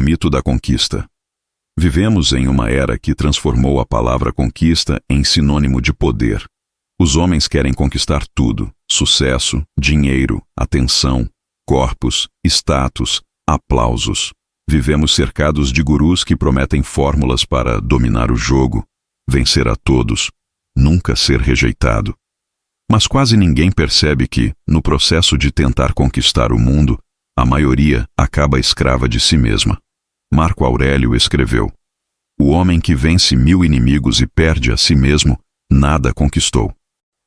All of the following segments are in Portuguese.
mito da conquista. Vivemos em uma era que transformou a palavra conquista em sinônimo de poder. Os homens querem conquistar tudo: sucesso, dinheiro, atenção, corpos, status, aplausos. Vivemos cercados de gurus que prometem fórmulas para dominar o jogo, vencer a todos, nunca ser rejeitado. Mas quase ninguém percebe que, no processo de tentar conquistar o mundo, a maioria acaba escrava de si mesma. Marco Aurélio escreveu: "O homem que vence 1000 inimigos e perde a si mesmo, nada conquistou."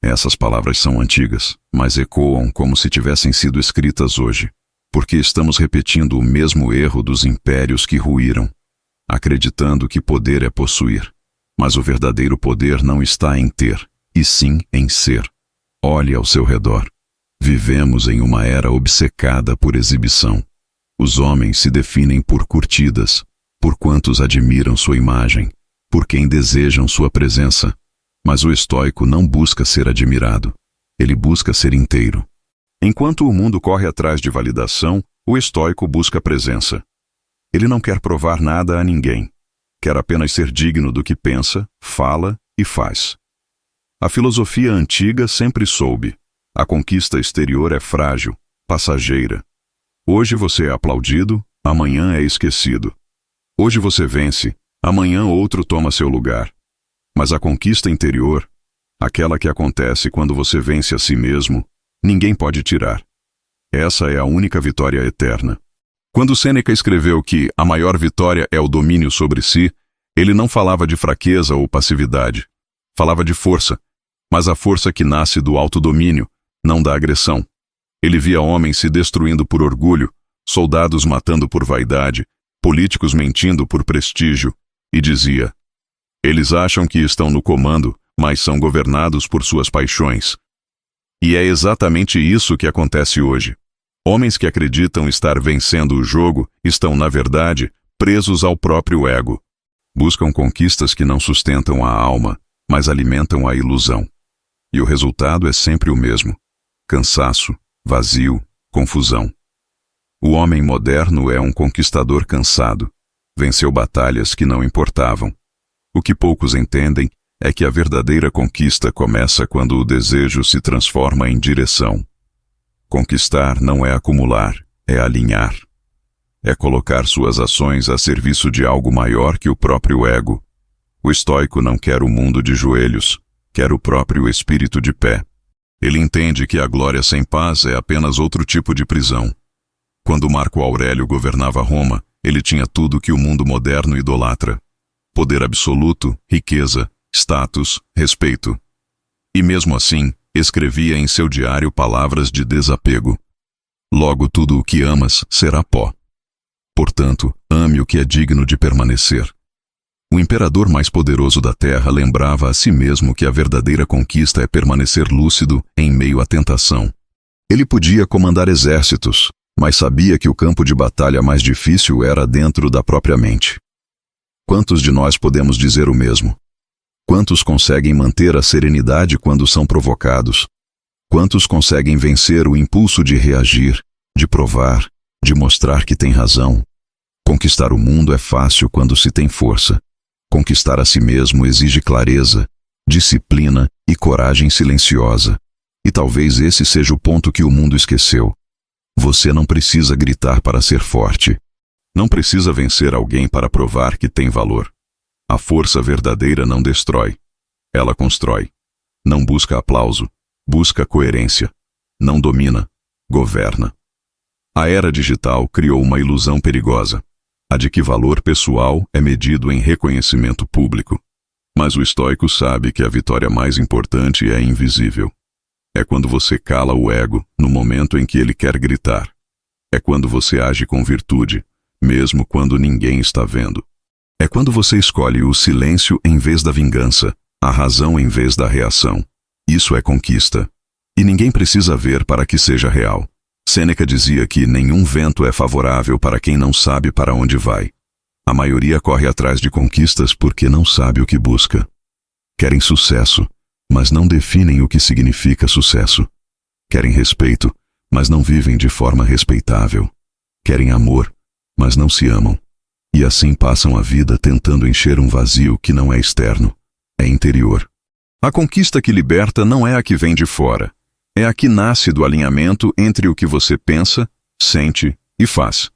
Essas palavras são antigas, mas ecoam como se tivessem sido escritas hoje, porque estamos repetindo o mesmo erro dos impérios que ruíram, acreditando que poder é possuir. Mas o verdadeiro poder não está em ter, e sim em ser. Olhe ao seu redor. Vivemos em uma era obcecada por exibição. Os homens se definem por curtidas, por quantos admiram sua imagem, por quem desejam sua presença. Mas o estoico não busca ser admirado. Ele busca ser inteiro. Enquanto o mundo corre atrás de validação, o estoico busca presença. Ele não quer provar nada a ninguém. Quer apenas ser digno do que pensa, fala e faz. A filosofia antiga sempre soube: a conquista exterior é frágil, passageira. Hoje você é aplaudido, amanhã é esquecido. Hoje você vence, amanhã outro toma seu lugar. Mas a conquista interior, aquela que acontece quando você vence a si mesmo, ninguém pode tirar. Essa é a única vitória eterna. Quando Sêneca escreveu que a maior vitória é o domínio sobre si, ele não falava de fraqueza ou passividade. Falava de força, mas a força que nasce do autodomínio, não da agressão. Ele via homens se destruindo por orgulho, soldados matando por vaidade, políticos mentindo por prestígio, e dizia: eles acham que estão no comando, mas são governados por suas paixões. E é exatamente isso que acontece hoje. Homens que acreditam estar vencendo o jogo estão, na verdade, presos ao próprio ego. Buscam conquistas que não sustentam a alma, mas alimentam a ilusão. E o resultado é sempre o mesmo: cansaço, vazio, confusão. O homem moderno é um conquistador cansado. Venceu batalhas que não importavam. O que poucos entendem é que a verdadeira conquista começa quando o desejo se transforma em direção. Conquistar não é acumular, é alinhar. É colocar suas ações a serviço de algo maior que o próprio ego. O estoico não quer o mundo de joelhos, quer o próprio espírito de pé. Ele entende que a glória sem paz é apenas outro tipo de prisão. Quando Marco Aurélio governava Roma, ele tinha tudo que o mundo moderno idolatra: poder absoluto, riqueza, status, respeito. E mesmo assim, escrevia em seu diário palavras de desapego. Logo, tudo o que amas será pó. Portanto, ame o que é digno de permanecer. O imperador mais poderoso da terra lembrava a si mesmo que a verdadeira conquista é permanecer lúcido em meio à tentação. Ele podia comandar exércitos, mas sabia que o campo de batalha mais difícil era dentro da própria mente. Quantos de nós podemos dizer o mesmo? Quantos conseguem manter a serenidade quando são provocados? Quantos conseguem vencer o impulso de reagir, de provar, de mostrar que tem razão? Conquistar o mundo é fácil quando se tem força. Conquistar a si mesmo exige clareza, disciplina e coragem silenciosa. E talvez esse seja o ponto que o mundo esqueceu. Você não precisa gritar para ser forte. Não precisa vencer alguém para provar que tem valor. A força verdadeira não destrói. Ela constrói. Não busca aplauso. Busca coerência. Não domina. Governa. A era digital criou uma ilusão perigosa: a de que valor pessoal é medido em reconhecimento público. Mas o estoico sabe que a vitória mais importante é invisível. É quando você cala o ego no momento em que ele quer gritar. É quando você age com virtude, mesmo quando ninguém está vendo. É quando você escolhe o silêncio em vez da vingança, a razão em vez da reação. Isso é conquista. E ninguém precisa ver para que seja real. Sêneca dizia que nenhum vento é favorável para quem não sabe para onde vai. A maioria corre atrás de conquistas porque não sabe o que busca. Querem sucesso, mas não definem o que significa sucesso. Querem respeito, mas não vivem de forma respeitável. Querem amor, mas não se amam. e assim passam a vida tentando encher um vazio que não é externo, é interior. A conquista que liberta não é a que vem de fora, é a que nasce do alinhamento entre o que você pensa, sente e faz.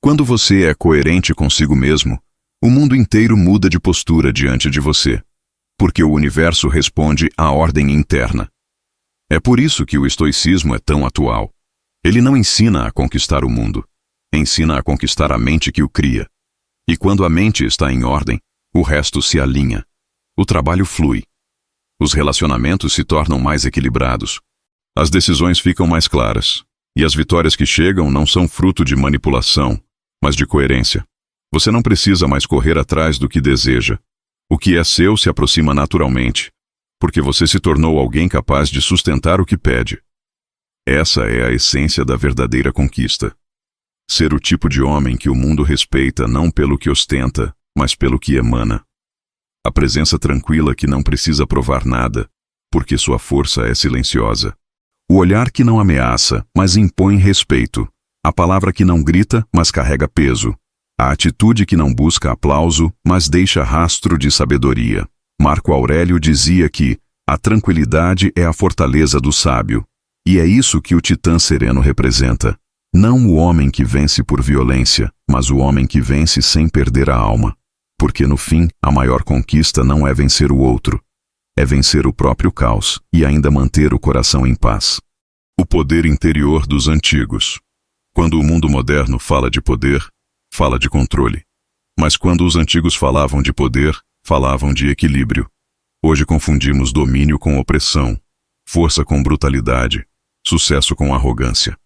Quando você é coerente consigo mesmo, o mundo inteiro muda de postura diante de você, porque o universo responde à ordem interna. É por isso que o estoicismo é tão atual. Ele não ensina a conquistar o mundo, ensina a conquistar a mente que o cria. E quando a mente está em ordem, o resto se alinha. O trabalho flui. Os relacionamentos se tornam mais equilibrados. As decisões ficam mais claras. E as vitórias que chegam não são fruto de manipulação, mas de coerência. Você não precisa mais correr atrás do que deseja. O que é seu se aproxima naturalmente, porque você se tornou alguém capaz de sustentar o que pede. Essa é a essência da verdadeira conquista. Ser o tipo de homem que o mundo respeita não pelo que ostenta, mas pelo que emana. A presença tranquila que não precisa provar nada, porque sua força é silenciosa. O olhar que não ameaça, mas impõe respeito. A palavra que não grita, mas carrega peso. A atitude que não busca aplauso, mas deixa rastro de sabedoria. Marco Aurélio dizia que a tranquilidade é a fortaleza do sábio. E é isso que o titã sereno representa. Não o homem que vence por violência, mas o homem que vence sem perder a alma. Porque no fim, a maior conquista não é vencer o outro. É vencer o próprio caos e ainda manter o coração em paz. O poder interior dos antigos. Quando o mundo moderno fala de poder, fala de controle. Mas quando os antigos falavam de poder, falavam de equilíbrio. Hoje confundimos domínio com opressão, força com brutalidade, sucesso com arrogância.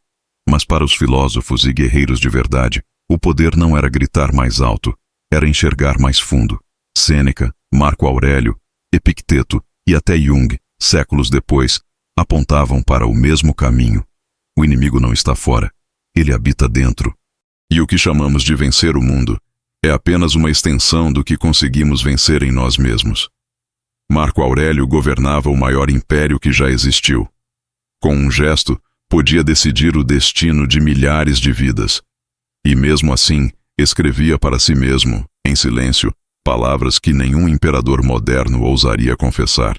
Mas para os filósofos e guerreiros de verdade, o poder não era gritar mais alto, era enxergar mais fundo. Sêneca, Marco Aurélio, Epicteto e até Jung, séculos depois, apontavam para o mesmo caminho. O inimigo não está fora, ele habita dentro. E o que chamamos de vencer o mundo é apenas uma extensão do que conseguimos vencer em nós mesmos. Marco Aurélio governava o maior império que já existiu. Com um gesto, podia decidir o destino de milhares de vidas. E mesmo assim, escrevia para si mesmo, em silêncio, palavras que nenhum imperador moderno ousaria confessar.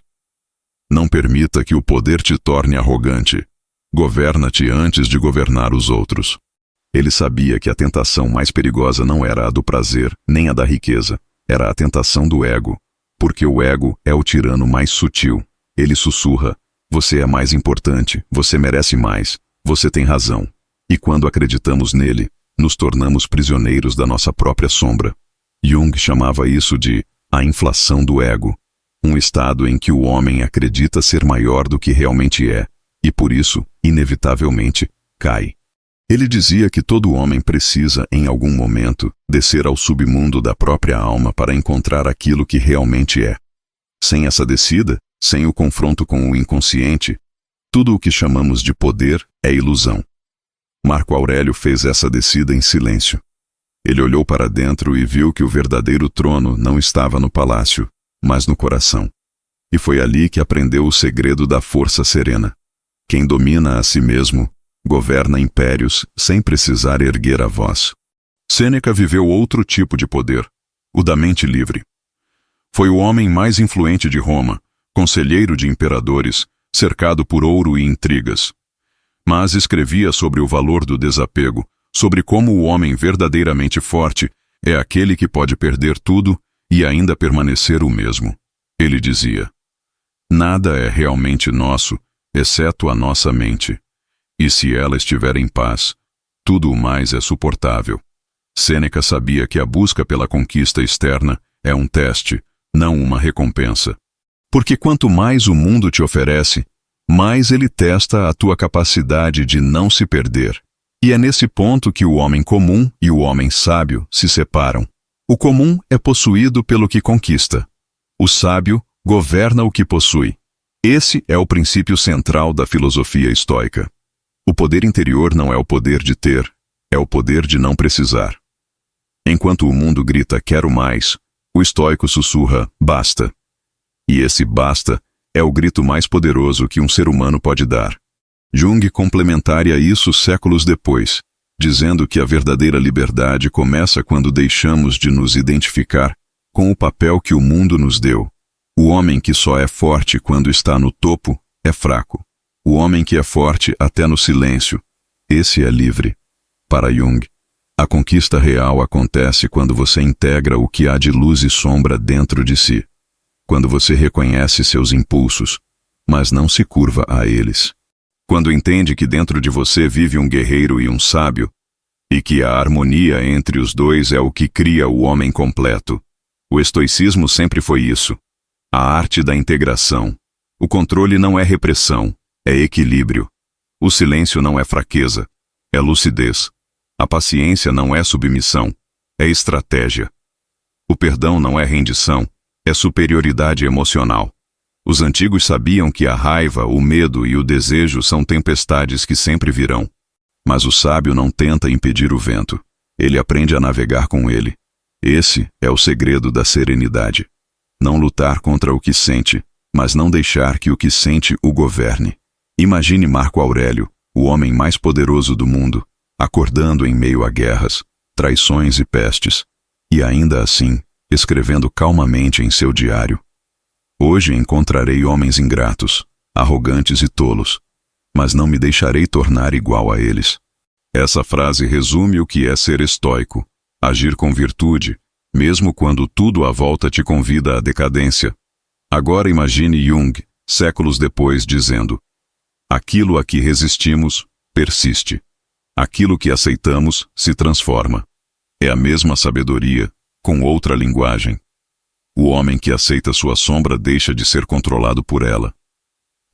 Não permita que o poder te torne arrogante. Governa-te antes de governar os outros. Ele sabia que a tentação mais perigosa não era a do prazer, nem a da riqueza. Era a tentação do ego. Porque o ego é o tirano mais sutil. Ele sussurra: você é mais importante, você merece mais, você tem razão. E quando acreditamos nele, nos tornamos prisioneiros da nossa própria sombra. Jung chamava isso de a inflação do ego. Um estado em que o homem acredita ser maior do que realmente é, e por isso, inevitavelmente, cai. Ele dizia que todo homem precisa, em algum momento, descer ao submundo da própria alma para encontrar aquilo que realmente é. Sem essa descida, sem o confronto com o inconsciente, tudo o que chamamos de poder é ilusão. Marco Aurélio fez essa descida em silêncio. Ele olhou para dentro e viu que o verdadeiro trono não estava no palácio, mas no coração. E foi ali que aprendeu o segredo da força serena. Quem domina a si mesmo, governa impérios sem precisar erguer a voz. Sêneca viveu outro tipo de poder, o da mente livre. Foi o homem mais influente de Roma, conselheiro de imperadores, cercado por ouro e intrigas. Mas escrevia sobre o valor do desapego, sobre como o homem verdadeiramente forte é aquele que pode perder tudo e ainda permanecer o mesmo. Ele dizia: nada é realmente nosso, exceto a nossa mente. E se ela estiver em paz, tudo o mais é suportável. Sêneca sabia que a busca pela conquista externa é um teste, não uma recompensa. Porque quanto mais o mundo te oferece, mais ele testa a tua capacidade de não se perder. E é nesse ponto que o homem comum e o homem sábio se separam. O comum é possuído pelo que conquista. O sábio governa o que possui. Esse é o princípio central da filosofia estoica. O poder interior não é o poder de ter, é o poder de não precisar. Enquanto o mundo grita quero mais, o estoico sussurra basta. E esse basta é o grito mais poderoso que um ser humano pode dar. Jung complementaria isso séculos depois. dizendo que a verdadeira liberdade começa quando deixamos de nos identificar com o papel que o mundo nos deu. O homem que só é forte quando está no topo é fraco. O homem que é forte até no silêncio, esse é livre. Para Jung, a conquista real acontece quando você integra o que há de luz e sombra dentro de si. Quando você reconhece seus impulsos, mas não se curva a eles. Quando entende que dentro de você vive um guerreiro e um sábio, e que a harmonia entre os dois é o que cria o homem completo. O estoicismo sempre foi isso. A arte da integração. O controle não é repressão, é equilíbrio. O silêncio não é fraqueza, é lucidez. A paciência não é submissão, é estratégia. O perdão não é rendição, é superioridade emocional. Os antigos sabiam que a raiva, o medo e o desejo são tempestades que sempre virão. Mas o sábio não tenta impedir o vento, ele aprende a navegar com ele. Esse é o segredo da serenidade. Não lutar contra o que sente, mas não deixar que o que sente o governe. Imagine Marco Aurélio, o homem mais poderoso do mundo, acordando em meio a guerras, traições e pestes, e ainda assim, escrevendo calmamente em seu diário: hoje encontrarei homens ingratos, arrogantes e tolos, mas não me deixarei tornar igual a eles. Essa frase resume o que é ser estoico, agir com virtude, mesmo quando tudo à volta te convida à decadência. Agora imagine Jung, séculos depois, dizendo: aquilo a que resistimos, persiste. Aquilo que aceitamos, se transforma. É a mesma sabedoria, com outra linguagem. O homem que aceita sua sombra deixa de ser controlado por ela.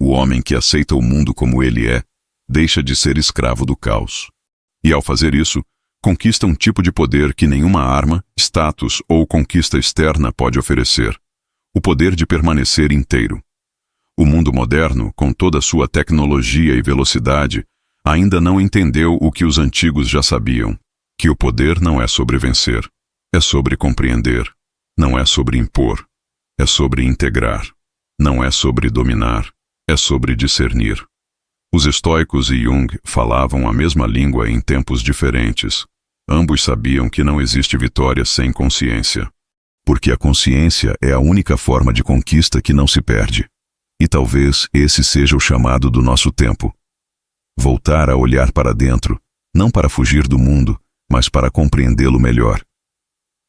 O homem que aceita o mundo como ele é, deixa de ser escravo do caos. E ao fazer isso, conquista um tipo de poder que nenhuma arma, status ou conquista externa pode oferecer: o poder de permanecer inteiro. O mundo moderno, com toda a sua tecnologia e velocidade, ainda não entendeu o que os antigos já sabiam: que o poder não é sobre vencer, é sobre compreender. Não é sobre impor, é sobre integrar. Não é sobre dominar, é sobre discernir. Os estoicos e Jung falavam a mesma língua em tempos diferentes. Ambos sabiam que não existe vitória sem consciência. Porque a consciência é a única forma de conquista que não se perde. E talvez esse seja o chamado do nosso tempo. Voltar a olhar para dentro, não para fugir do mundo, mas para compreendê-lo melhor.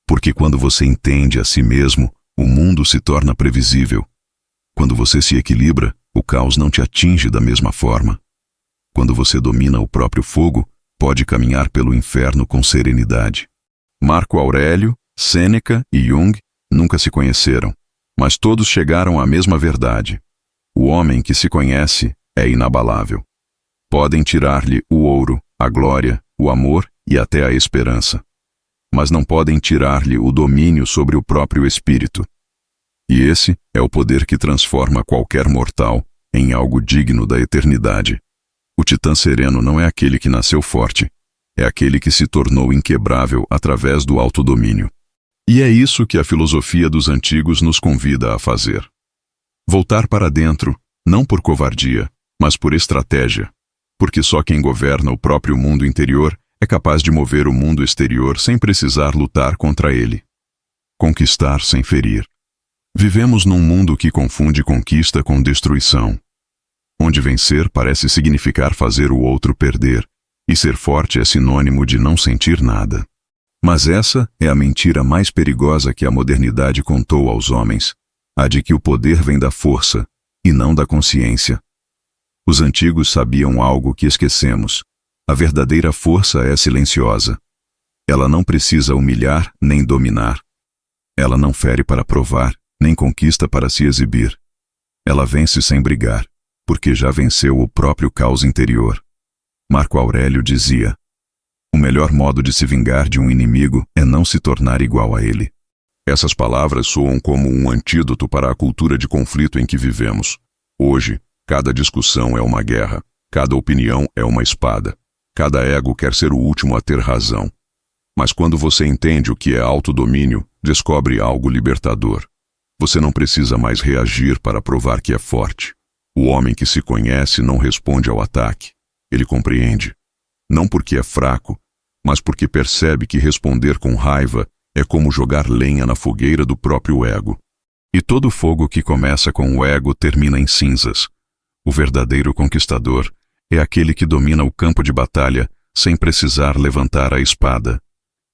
Porque quando você entende a si mesmo, o mundo se torna previsível. Quando você se equilibra, o caos não te atinge da mesma forma. Quando você domina o próprio fogo, pode caminhar pelo inferno com serenidade. Marco Aurélio, Sêneca e Jung nunca se conheceram, mas todos chegaram à mesma verdade. O homem que se conhece é inabalável. Podem tirar-lhe o ouro, a glória, o amor e até a esperança. Mas não podem tirar-lhe o domínio sobre o próprio espírito. E esse é o poder que transforma qualquer mortal em algo digno da eternidade. O titã sereno não é aquele que nasceu forte, é aquele que se tornou inquebrável através do autodomínio. E é isso que a filosofia dos antigos nos convida a fazer. Voltar para dentro, não por covardia, mas por estratégia, porque só quem governa o próprio mundo interior é capaz de mover o mundo exterior sem precisar lutar contra ele. Conquistar sem ferir. Vivemos num mundo que confunde conquista com destruição, onde vencer parece significar fazer o outro perder, e ser forte é sinônimo de não sentir nada. Mas essa é a mentira mais perigosa que a modernidade contou aos homens, a de que o poder vem da força, e não da consciência. Os antigos sabiam algo que esquecemos: a verdadeira força é silenciosa. Ela não precisa humilhar nem dominar. Ela não fere para provar, nem conquista para se exibir. Ela vence sem brigar, porque já venceu o próprio caos interior. Marco Aurélio dizia: o melhor modo de se vingar de um inimigo é não se tornar igual a ele. Essas palavras soam como um antídoto para a cultura de conflito em que vivemos. Hoje, cada discussão é uma guerra, cada opinião é uma espada. Cada ego quer ser o último a ter razão. Mas quando você entende o que é autodomínio, descobre algo libertador. Você não precisa mais reagir para provar que é forte. O homem que se conhece não responde ao ataque. Ele compreende. Não porque é fraco, mas porque percebe que responder com raiva é como jogar lenha na fogueira do próprio ego. E todo fogo que começa com o ego termina em cinzas. O verdadeiro conquistador é aquele que domina o campo de batalha sem precisar levantar a espada,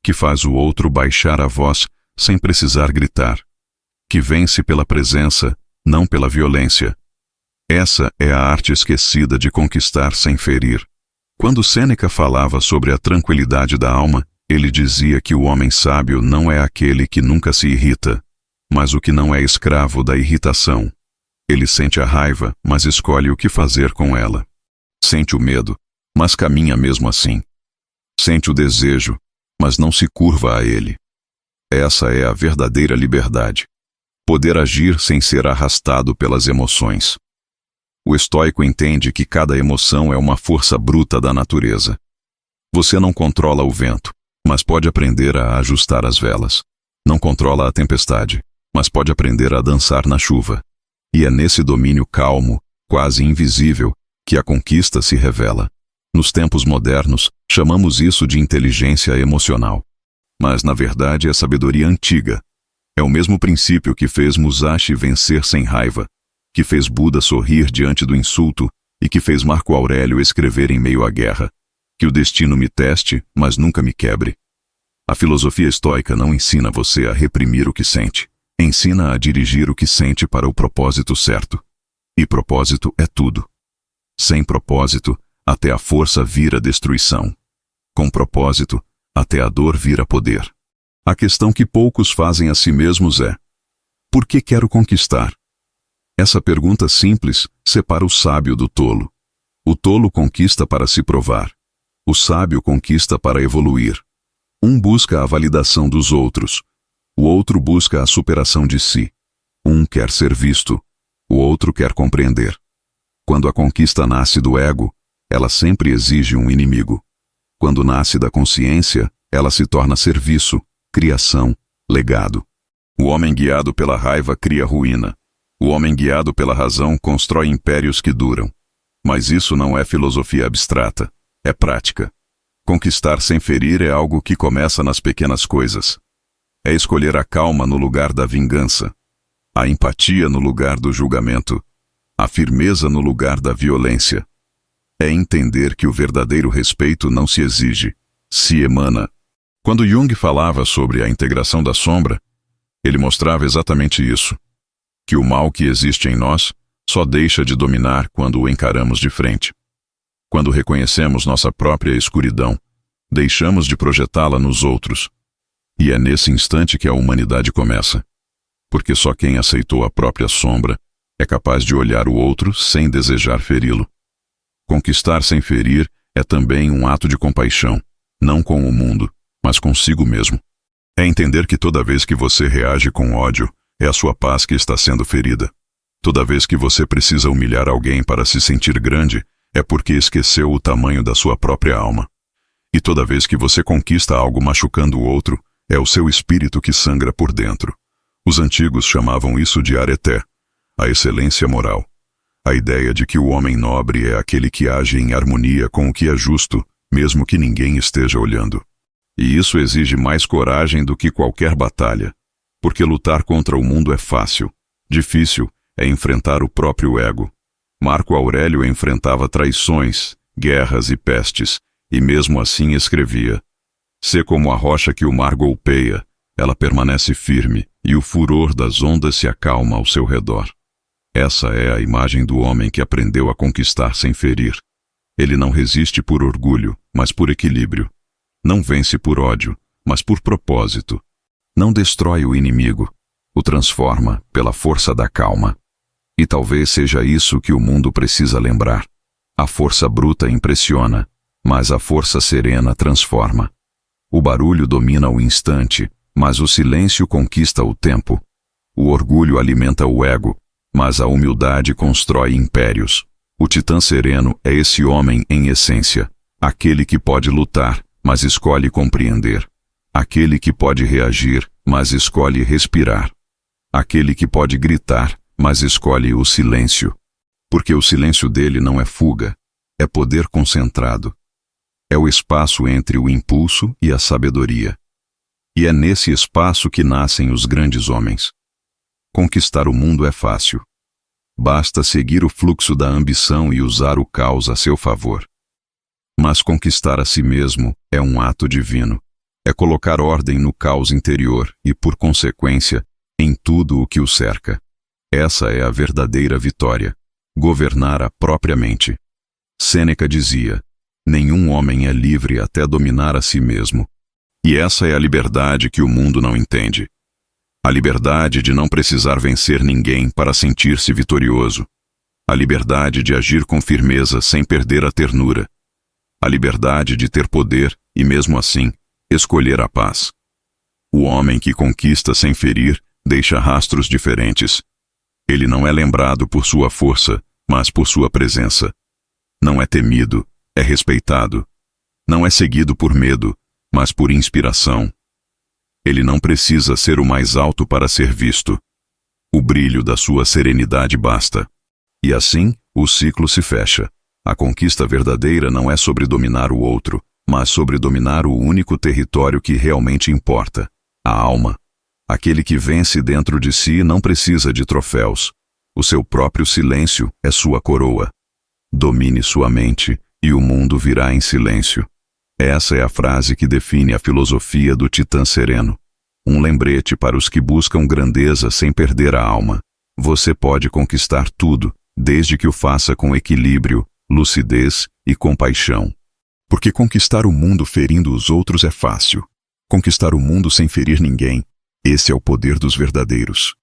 que faz o outro baixar a voz sem precisar gritar, que vence pela presença, não pela violência. Essa é a arte esquecida de conquistar sem ferir. Quando Sêneca falava sobre a tranquilidade da alma, ele dizia que o homem sábio não é aquele que nunca se irrita, mas o que não é escravo da irritação. Ele sente a raiva, mas escolhe o que fazer com ela. Sente o medo, mas caminha mesmo assim. Sente o desejo, mas não se curva a ele. Essa é a verdadeira liberdade. Poder agir sem ser arrastado pelas emoções. O estoico entende que cada emoção é uma força bruta da natureza. Você não controla o vento, mas pode aprender a ajustar as velas. Não controla a tempestade, mas pode aprender a dançar na chuva. E é nesse domínio calmo, quase invisível, que a conquista se revela. Nos tempos modernos, chamamos isso de inteligência emocional. Mas, na verdade, é sabedoria antiga. É o mesmo princípio que fez Musashi vencer sem raiva, que fez Buda sorrir diante do insulto e que fez Marco Aurélio escrever em meio à guerra: que o destino me teste, mas nunca me quebre. A filosofia estoica não ensina você a reprimir o que sente. Ensina a dirigir o que sente para o propósito certo. E propósito é tudo. Sem propósito, até a força vira destruição. Com propósito, até a dor vira poder. A questão que poucos fazem a si mesmos é: por que quero conquistar? Essa pergunta simples separa o sábio do tolo. O tolo conquista para se provar. O sábio conquista para evoluir. Um busca a validação dos outros. O outro busca a superação de si. Um quer ser visto. O outro quer compreender. Quando a conquista nasce do ego, ela sempre exige um inimigo. Quando nasce da consciência, ela se torna serviço, criação, legado. O homem guiado pela raiva cria ruína. O homem guiado pela razão constrói impérios que duram. Mas isso não é filosofia abstrata, é prática. Conquistar sem ferir é algo que começa nas pequenas coisas. É escolher a calma no lugar da vingança, a empatia no lugar do julgamento, a firmeza no lugar da violência. É entender que o verdadeiro respeito não se exige, se emana. Quando Jung falava sobre a integração da sombra, ele mostrava exatamente isso, que o mal que existe em nós só deixa de dominar quando o encaramos de frente. Quando reconhecemos nossa própria escuridão, deixamos de projetá-la nos outros. E é nesse instante que a humanidade começa. Porque só quem aceitou a própria sombra é capaz de olhar o outro sem desejar feri-lo. Conquistar sem ferir é também um ato de compaixão, não com o mundo, mas consigo mesmo. É entender que toda vez que você reage com ódio, é a sua paz que está sendo ferida. Toda vez que você precisa humilhar alguém para se sentir grande, é porque esqueceu o tamanho da sua própria alma. E toda vez que você conquista algo machucando o outro, é o seu espírito que sangra por dentro. Os antigos chamavam isso de areté, a excelência moral. A ideia de que o homem nobre é aquele que age em harmonia com o que é justo, mesmo que ninguém esteja olhando. E isso exige mais coragem do que qualquer batalha, porque lutar contra o mundo é fácil. Difícil é enfrentar o próprio ego. Marco Aurélio enfrentava traições, guerras e pestes, e mesmo assim escrevia: "Sê como a rocha que o mar golpeia, ela permanece firme, e o furor das ondas se acalma ao seu redor." Essa é a imagem do homem que aprendeu a conquistar sem ferir. Ele não resiste por orgulho, mas por equilíbrio. Não vence por ódio, mas por propósito. Não destrói o inimigo, o transforma pela força da calma. E talvez seja isso que o mundo precisa lembrar. A força bruta impressiona, mas a força serena transforma. O barulho domina o instante, mas o silêncio conquista o tempo. O orgulho alimenta o ego, mas a humildade constrói impérios. O titã sereno é esse homem em essência, aquele que pode lutar, mas escolhe compreender. Aquele que pode reagir, mas escolhe respirar. Aquele que pode gritar, mas escolhe o silêncio. Porque o silêncio dele não é fuga, é poder concentrado. É o espaço entre o impulso e a sabedoria. E é nesse espaço que nascem os grandes homens. Conquistar o mundo é fácil. Basta seguir o fluxo da ambição e usar o caos a seu favor. Mas conquistar a si mesmo é um ato divino. É colocar ordem no caos interior e, por consequência, em tudo o que o cerca. Essa é a verdadeira vitória. Governar a própria mente. Sêneca dizia: nenhum homem é livre até dominar a si mesmo. E essa é a liberdade que o mundo não entende. A liberdade de não precisar vencer ninguém para sentir-se vitorioso. A liberdade de agir com firmeza sem perder a ternura. A liberdade de ter poder e, mesmo assim, escolher a paz. O homem que conquista sem ferir deixa rastros diferentes. Ele não é lembrado por sua força, mas por sua presença. Não é temido, é respeitado. Não é seguido por medo, mas por inspiração. Ele não precisa ser o mais alto para ser visto. O brilho da sua serenidade basta. E assim, o ciclo se fecha. A conquista verdadeira não é sobre dominar o outro, mas sobre dominar o único território que realmente importa: a alma. Aquele que vence dentro de si não precisa de troféus. O seu próprio silêncio é sua coroa. Domine sua mente e o mundo virá em silêncio. Essa é a frase que define a filosofia do Titã Sereno. Um lembrete para os que buscam grandeza sem perder a alma. Você pode conquistar tudo, desde que o faça com equilíbrio, lucidez e compaixão. Porque conquistar o mundo ferindo os outros é fácil. Conquistar o mundo sem ferir ninguém, esse é o poder dos verdadeiros.